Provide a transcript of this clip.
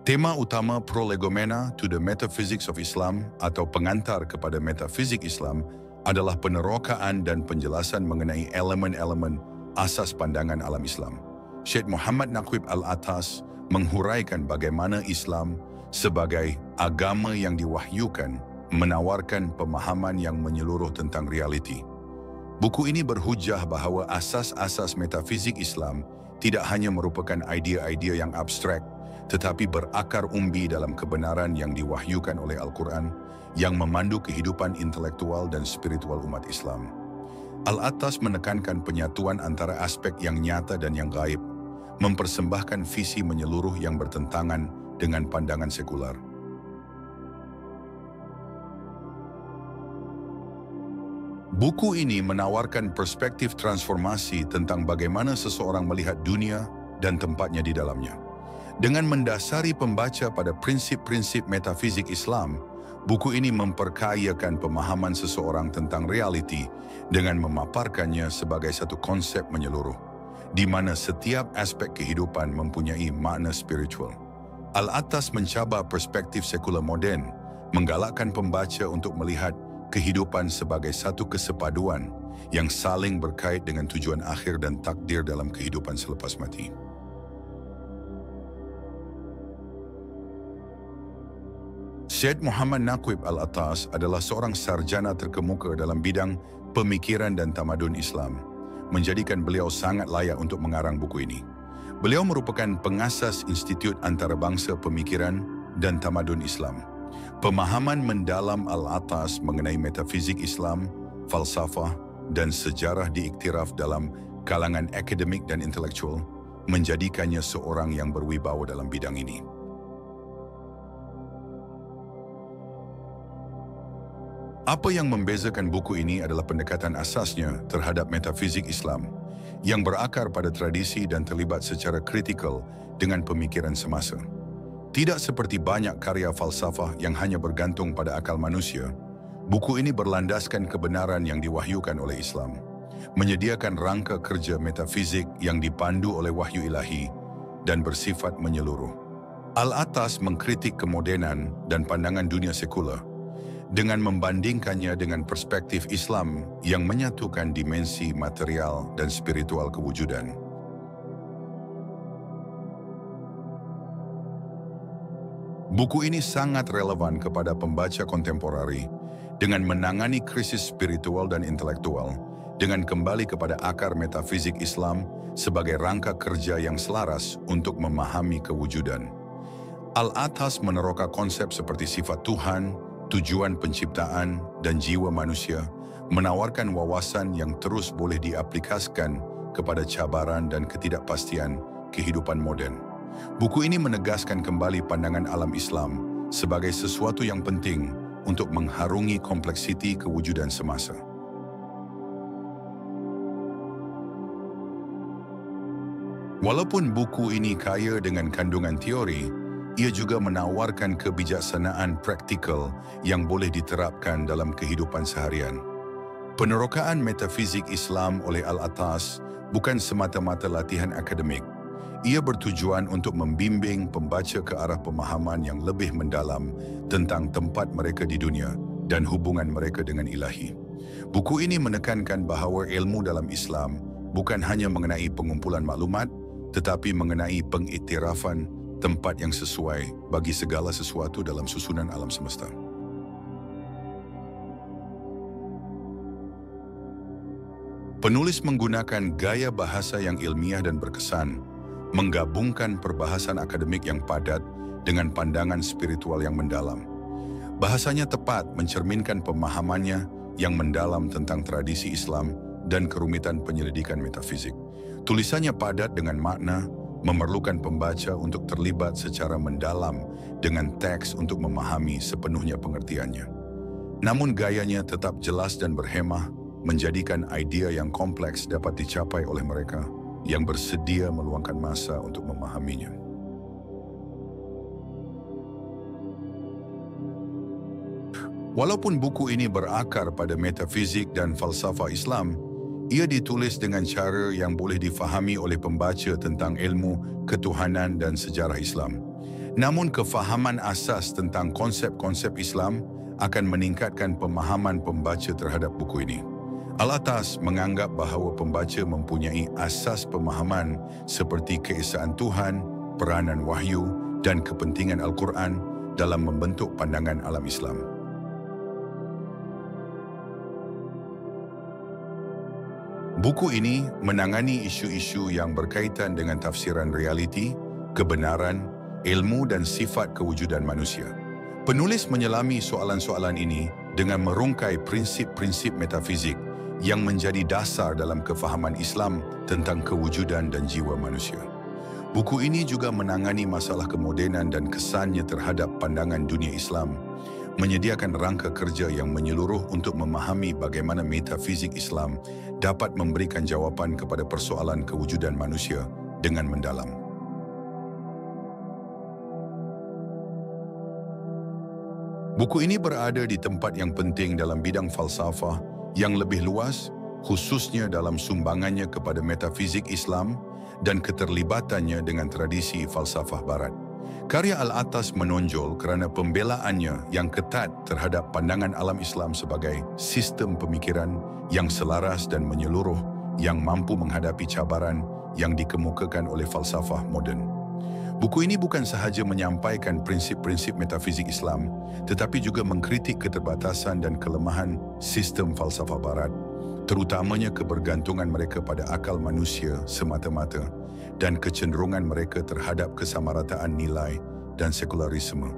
Tema utama Prolegomena to the Metaphysics of Islam atau pengantar kepada metafizik Islam adalah penerokaan dan penjelasan mengenai elemen-elemen asas pandangan alam Islam. Syed Muhammad Naqib Al-Atas menghuraikan bagaimana Islam sebagai agama yang diwahyukan menawarkan pemahaman yang menyeluruh tentang realiti. Buku ini berhujah bahawa asas-asas metafizik Islam tidak hanya merupakan idea-idea yang abstrak, tetapi berakar umbi dalam kebenaran yang diwahyukan oleh Al-Quran yang memandu kehidupan intelektual dan spiritual umat Islam. Al-Atas menekankan penyatuan antara aspek yang nyata dan yang gaib, mempersembahkan visi menyeluruh yang bertentangan dengan pandangan sekular. Buku ini menawarkan perspektif transformasi tentang bagaimana seseorang melihat dunia dan tempatnya di dalamnya. Dengan mendasari pembaca pada prinsip-prinsip metafizik Islam, buku ini memperkayakan pemahaman seseorang tentang realiti dengan memaparkannya sebagai satu konsep menyeluruh, di mana setiap aspek kehidupan mempunyai makna spiritual. Al-Atas mencabar perspektif sekular moden, menggalakkan pembaca untuk melihat kehidupan sebagai satu kesepaduan yang saling berkait dengan tujuan akhir dan takdir dalam kehidupan selepas mati. Syed Muhammad Naqib Al-Atas adalah seorang sarjana terkemuka dalam bidang pemikiran dan tamadun Islam, menjadikan beliau sangat layak untuk mengarang buku ini. Beliau merupakan pengasas Institut Antarabangsa Pemikiran dan Tamadun Islam. Pemahaman mendalam Al-Atas mengenai metafizik Islam, falsafah, dan sejarah diiktiraf dalam kalangan akademik dan intelektual, menjadikannya seorang yang berwibawa dalam bidang ini. Apa yang membezakan buku ini adalah pendekatan asasnya terhadap metafizik Islam yang berakar pada tradisi dan terlibat secara kritikal dengan pemikiran semasa. Tidak seperti banyak karya falsafah yang hanya bergantung pada akal manusia, buku ini berlandaskan kebenaran yang diwahyukan oleh Islam, menyediakan rangka kerja metafizik yang dipandu oleh wahyu ilahi dan bersifat menyeluruh. Al-Atas mengkritik kemodenan dan pandangan dunia sekular dengan membandingkannya dengan perspektif Islam yang menyatukan dimensi material dan spiritual kewujudan. Buku ini sangat relevan kepada pembaca kontemporari dengan menangani krisis spiritual dan intelektual dengan kembali kepada akar metafizik Islam sebagai rangka kerja yang selaras untuk memahami kewujudan. Al-Atas meneroka konsep seperti sifat Tuhan, tujuan penciptaan, dan jiwa manusia, menawarkan wawasan yang terus boleh diaplikasikan kepada cabaran dan ketidakpastian kehidupan moden. Buku ini menegaskan kembali pandangan alam Islam sebagai sesuatu yang penting untuk mengharungi kompleksiti kewujudan semasa. Walaupun buku ini kaya dengan kandungan teori, ia juga menawarkan kebijaksanaan praktikal yang boleh diterapkan dalam kehidupan seharian. Penerokaan metafizik Islam oleh Al-Atas bukan semata-mata latihan akademik. Ia bertujuan untuk membimbing pembaca ke arah pemahaman yang lebih mendalam tentang tempat mereka di dunia dan hubungan mereka dengan ilahi. Buku ini menekankan bahawa ilmu dalam Islam bukan hanya mengenai pengumpulan maklumat, tetapi mengenai pengiktirafan tempat yang sesuai bagi segala sesuatu dalam susunan alam semesta. Penulis menggunakan gaya bahasa yang ilmiah dan berkesan, menggabungkan perbahasan akademik yang padat dengan pandangan spiritual yang mendalam. Bahasanya tepat mencerminkan pemahamannya yang mendalam tentang tradisi Islam dan kerumitan penyelidikan metafizik. Tulisannya padat dengan makna, memerlukan pembaca untuk terlibat secara mendalam dengan teks untuk memahami sepenuhnya pengertiannya. Namun gayanya tetap jelas dan berhemah, menjadikan idea yang kompleks dapat dicapai oleh mereka yang bersedia meluangkan masa untuk memahaminya. Walaupun buku ini berakar pada metafizik dan falsafah Islam, ia ditulis dengan cara yang boleh difahami oleh pembaca tentang ilmu, ketuhanan dan sejarah Islam. Namun kefahaman asas tentang konsep-konsep Islam akan meningkatkan pemahaman pembaca terhadap buku ini. Al-Atas menganggap bahawa pembaca mempunyai asas pemahaman seperti keesaan Tuhan, peranan wahyu dan kepentingan Al-Quran dalam membentuk pandangan alam Islam. Buku ini menangani isu-isu yang berkaitan dengan tafsiran realiti, kebenaran, ilmu dan sifat kewujudan manusia. Penulis menyelami soalan-soalan ini dengan merungkai prinsip-prinsip metafizik yang menjadi dasar dalam kefahaman Islam tentang kewujudan dan jiwa manusia. Buku ini juga menangani masalah kemodenan dan kesannya terhadap pandangan dunia Islam, menyediakan rangka kerja yang menyeluruh untuk memahami bagaimana metafizik Islam dapat memberikan jawapan kepada persoalan kewujudan manusia dengan mendalam. Buku ini berada di tempat yang penting dalam bidang falsafah yang lebih luas, khususnya dalam sumbangannya kepada metafizik Islam dan keterlibatannya dengan tradisi falsafah Barat. Karya Al-Atas menonjol kerana pembelaannya yang ketat terhadap pandangan alam Islam sebagai sistem pemikiran yang selaras dan menyeluruh yang mampu menghadapi cabaran yang dikemukakan oleh falsafah moden. Buku ini bukan sahaja menyampaikan prinsip-prinsip metafizik Islam, tetapi juga mengkritik keterbatasan dan kelemahan sistem falsafah Barat, terutamanya kebergantungan mereka pada akal manusia semata-mata dan kecenderungan mereka terhadap kesamarataan nilai dan sekularisme